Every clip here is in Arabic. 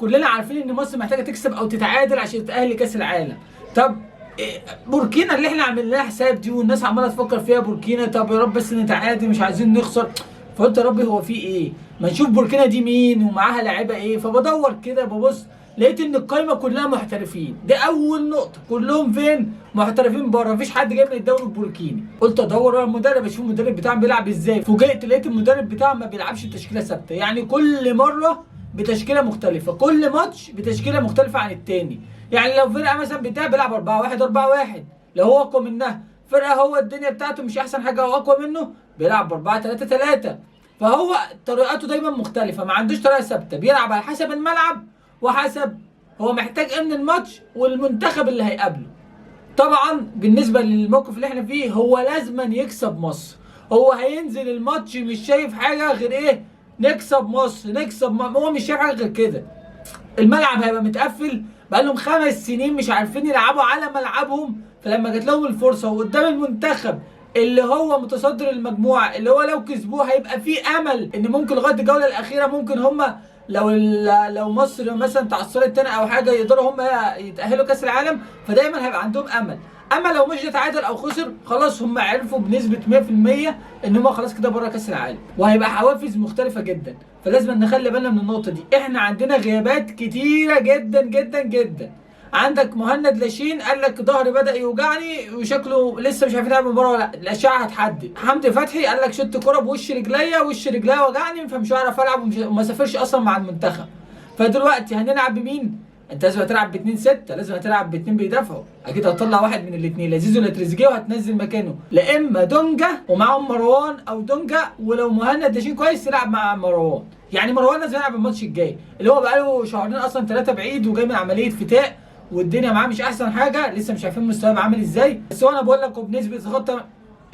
كلنا عارفين ان مصر محتاجه تكسب او تتعادل عشان تتاهل لكاس العالم. طب بوركينا اللي احنا عاملين لها حساب دي والناس عماله تفكر فيها بوركينا، طب يا رب بس نتعادل مش عايزين نخسر. فقلت يا ربي هو في ايه؟ ما نشوف بوركينا دي مين ومعاها لعيبه ايه. فبدور كده ببص لقيت ان القايمه كلها محترفين. دي اول نقطه، كلهم فين؟ محترفين بره، مفيش حد جاي من الدوري البوركيني. قلت ادور ورا المدرب اشوف المدرب بتاعهم بيلعب ازاي. فوجئت لقيت المدرب بتاعهم ما بيلعبش تشكيله ثابته، يعني كل مره بتشكيله مختلفه، كل ماتش بتشكيله مختلفه عن التاني. يعني لو فرقه مثلا بيلعب 4-1 4-1 لو هو اقوى منها، فرقه هو الدنيا بتاعته مش احسن حاجه او اقوى منه بيلعب 4-3-3. فهو طريقته دايما مختلفه، ما عندوش طريقه ثابته، بيلعب على حسب الملعب وحسب هو محتاج ايه من الماتش والمنتخب اللي هيقابله. طبعا بالنسبه للموقف اللي احنا فيه هو لازما يكسب مصر. هو هينزل الماتش مش شايف حاجه غير ايه؟ نكسب مصر، هو مش شايف حاجه غير كده. الملعب هيبقى متقفل، بقالهم 5 سنين مش عارفين يلعبوا على ملعبهم. فلما جات لهم الفرصه وقدام المنتخب اللي هو متصدر المجموعه، اللي هو لو كسبوه هيبقى في امل ان ممكن لغايه الجوله الاخيره ممكن هم لو مصر مثلا تعثرت تاني او حاجه يقدروا هم يتاهلوا كاس العالم. فدايما هيبقى عندهم امل. اما لو مش تعادل او خسر خلاص هم عرفوا بنسبه 100% ان هم خلاص كده بره كاس العالم، وهيبقى حوافز مختلفه جدا. فلازم نخلي بالنا من النقطه دي. احنا عندنا غيابات كتيره جدا جدا جدا. عندك مهند لاشين قال لك ظهري بدا يوجعني وشكله لسه مش عارفين يلعب المباراه ولا لا، الاشعه هتحدد. حمدي فتحي قال لك شت كره بوش رجليا، وش رجليا وجعني فمش هعرف العب وما سافرش اصلا مع المنتخب. فدلوقتي هنلعب بمين؟ انت لازم هتلعب ب2-6، لازم هتلعب ب2 بيدافعوا. اكيد هتطلع واحد من الاثنين، لا زيزو لا تريزيجيه، وهتنزل مكانه لا اما دونجا ومعاهم مروان او دونجا، ولو مهند لاشين كويس تلعب مع مروان. يعني مروان لازم يلعب الماتش الجاي اللي هو بقاله شهرين اصلا 3 بعيد وجاي من عمليه فتاء والدنيا معاه مش احسن حاجه، لسه مش عارفين مستواه عامل ازاي. بس هو انا بقول لك وبنسبه تغطى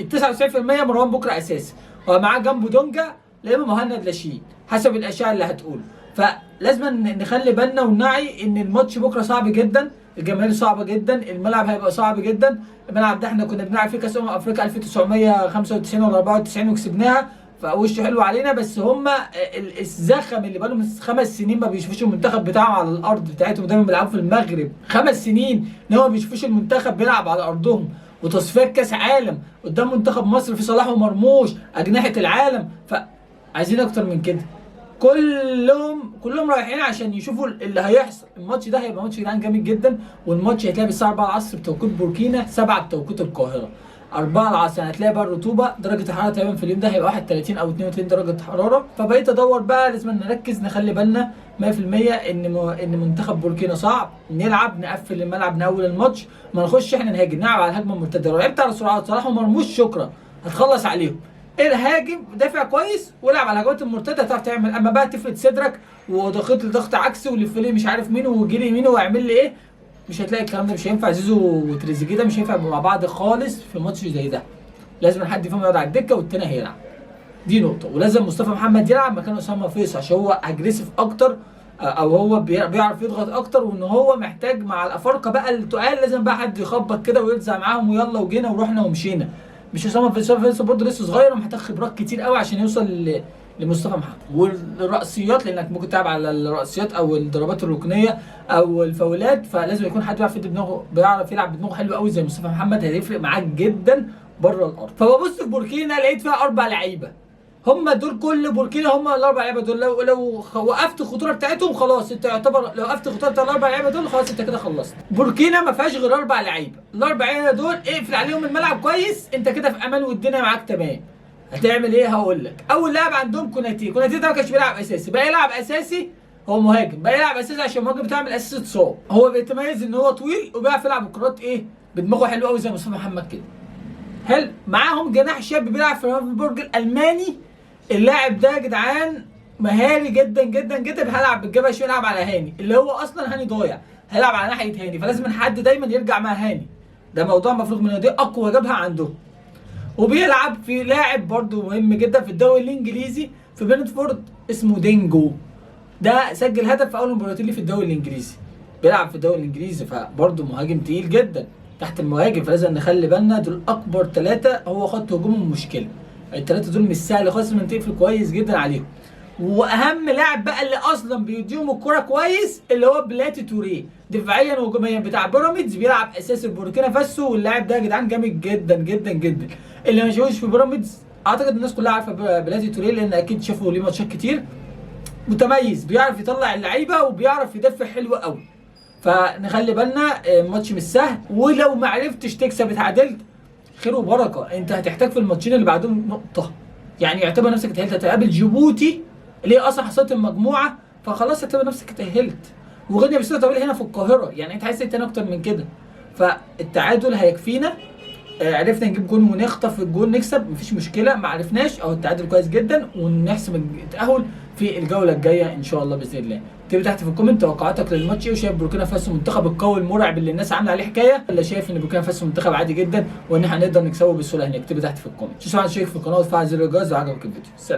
ال 99% مروان بكره اساسي، ومعاه جنبه دونجا لا اما مهند لاشين حسب الاشعه اللي هتقول. فلازم نخلي بالنا ونعي ان الماتش بكره صعب جدا، الجماهير صعبه جدا، الملعب هيبقى صعب جدا. الملعب ده احنا كنا بنلعب فيه كاس افريقيا 1995 ولا 94 وكسبناها، فوش حلو علينا. بس هم الزخم اللي بقالهم 5 سنين ما بيشوفوش المنتخب بتاعهم على الارض بتاعتهم، دايما بيلعبوا في المغرب. 5 سنين ان هم ما بيشوفوش المنتخب بيلعب على ارضهم، وتصفيات كاس عالم قدام منتخب مصر في صلاح ومرموش اجنحه العالم. فعايزين اكتر من كده. كلهم رايحين عشان يشوفوا اللي هيحصل. الماتش ده هيبقى ماتش جدعان جامد جدا، والماتش هيتلعب الساعه 4 العصر بتوقيت بوركينا، 7 بتوقيت القاهره. 4 العصر هتلاقي بقى الرطوبه، درجه الحراره تقريبا في اليوم ده هيبقى 31 او 32 درجه حراره. فبقيت ادور بقى، لازم نركز نخلي بالنا 100% ان منتخب بوركينا صعب. نلعب نقفل الملعب من اول الماتش، ما نخش احنا نهاجم، نلعب على الهجمه المرتده. لو لعبت على سرعات صلاح ومرموش شكرا هتخلص عليهم. الهاجم دافع كويس والعب على الهجمات المرتده هتعرف تعمل. اما بقى تفرد صدرك وضغط لي ضغط عكسي ولف لي مش عارف مين وجي لي يمين واعمل لي ايه، مش هتلاقي الكلام ده. مش هينفع زيزو وتريزيجيه ده مش هينفع مع بعض خالص في ماتش زي ده. لازم حد فيهم يقعد على الدكه والتاني هيلعب، دي نقطه. ولازم مصطفى محمد يلعب مكان اسامه فيصل عشان هو اجريسيف اكتر، او هو بيعرف يضغط اكتر، وان هو محتاج مع الافارقه بقى التقال لازم بقى حد يخبط كده ويرزع معاهم ويلا وجينا ورحنا ومشينا. مش اسامه فيصل برضه لسه صغير ومحتاج خبرات كتير قوي عشان يوصل لمصطفى محمد. والرأسيات لانك ممكن تلعب على الرأسيات او الضربات الركنيه او الفاولات، فلازم يكون حد بيعرف يدي دماغه، بيعرف يلعب بدماغه حلو قوي زي مصطفى محمد، هيفرق معاك جدا بره الارض. فببص في بوركينا لقيت فيها 4 لعيبه، هم دول كل بوركينا، هم ال4 لعيبه دول. لو وقفت الخطوره بتاعتهم خلاص انت يعتبر، لو وقفت الخطوره بتاع ال4 لعيبه دول خلاص انت كده خلصت. بوركينا ما فيهاش غير 4 لعيبه، ال4 لعيبه دول اقفل عليهم الملعب كويس انت كده في امان والدنيا معاك تمام. هتعمل ايه؟ هقول لك. اول لاعب عندهم كوناتي ده ما كانش بيلعب اساسي، بقى يلعب اساسي. هو مهاجم بقى يلعب اساسي عشان المهاجم بتاعه الاساسي اتصاب. هو بيتميز ان هو طويل وبيعرف يلعب الكرات ايه بدماغه حلو قوي زي مصطفى محمد كده. حلو. معاهم جناح شاب بيلعب في رافنبورج الالماني. اللاعب ده يا جدعان مهاري جدا جدا جدا، هيلعب بالجبهه شويه، يلعب على هاني اللي هو اصلا هاني ضايع، هيلعب على ناحيه هاني. فلازم حد دايما يرجع مع هاني، ده موضوع مفروغ منه، دي اقوى جبهه عندهم. وبيلعب في لاعب برده مهم جدا في الدوري الانجليزي في برنتفورد اسمه دينجو، ده سجل هدف في اول مباراتين ليه في الدوري الانجليزي، بيلعب في الدوري الانجليزي، فبرده مهاجم تقيل جدا تحت المهاجم. فلازم نخلي بالنا دول اكبر 3، هو خط هجومهم مشكله. ال3 دول مش سهل خالص ان تقفل كويس جدا عليهم. واهم لاعب بقى اللي اصلا بيديهم الكرة كويس اللي هو بلاتي توريه، دفاعيا وهجوميا بتاع بيراميدز، بيلعب اساسي بوركينا فاسو، واللاعب ده يا جدعان جامد جدا جدا جدا. اللي ما شافوش في بيراميدز اعتقد الناس كلها عارفه بلاتي توريه لان اكيد شافوا ليه ماتشات كتير. متميز، بيعرف يطلع اللعيبه وبيعرف يدافع حلو قوي. فنخلي بالنا الماتش مش سهل، ولو ما عرفتش تكسب اتعادلت خير وبركه، انت هتحتاج في الماتشين اللي بعدهم نقطه. يعني اعتبر نفسك اتأهلت، هتقابل جيبوتي اللي هي اصلا حصلت المجموعه، فخلاص اعتبر نفسك اتأهلت. وغينيا بيساو طويل هنا في القاهره، يعني انت عايز تاني اكتر من كده. فالتعادل هيكفينا. عرفنا نجيب جون ونخطف الجون نكسب مفيش مشكله، ما عرفناش او التعادل كويس جدا ونحسم التاهل في الجوله الجايه ان شاء الله باذن الله. اكتب تحت في الكومنت توقعاتك للماتش ايه، وشايف بوركينا فاسو منتخب القوي المرعب اللي الناس عامله عليه حكايه، ولا شايف ان بوركينا فاسو منتخب عادي جدا وان احنا هنقدر نكسبه بسهوله هنا؟ اكتب تحت في الكومنت. شكرا على الشيك في القناه وتفعل زر الجرس لو عجبك الفيديو. سلام.